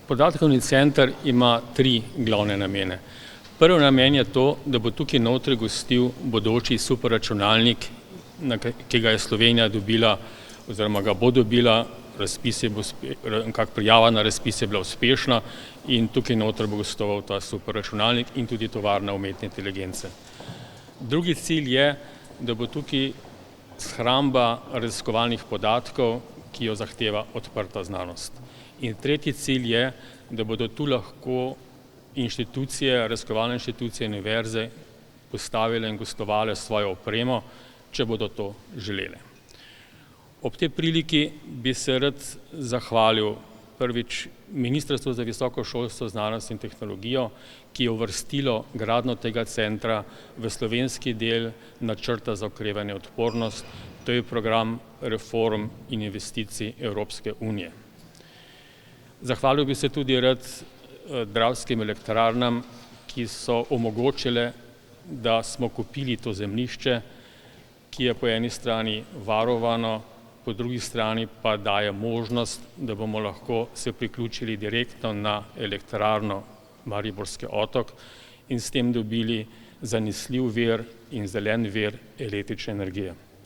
Podatkovni center ima 3 glavne namene. Prvi namen je to, da bo tukaj notri gostil bodoči superračunalnik, ki ga je Slovenija dobila oziroma ga bo dobila, prijava na razpis je bila uspešna in tukaj notri bo gostoval ta superračunalnik in tudi tovarna umetne inteligence. Drugi cilj je, da bo tukaj shramba raziskovalnih podatkov, ki jo zahteva odprta znanost. In tretji cilj je, da bodo tu lahko raziskovalne inštitucije, univerze postavile in gostovale svojo opremo, če bodo to želele. Ob tej priliki bi se rad zahvalil prvič Ministrstvu za visoko šolstvo, znanost in tehnologijo, ki je uvrstilo gradnjo tega centra v slovenski del načrta za okrevanje in odpornost, to je program reform in investicij Evropske unije. Zahvalil bi se tudi rad Dravskim elektrarnam, ki so omogočile, da smo kupili to zemljišče, ki je po eni strani varovano, po drugi strani pa daje možnost, da bomo lahko se priključili direktno na elektrarno Mariborski otok in s tem dobili zanesljiv vir in zelen vir električne energije.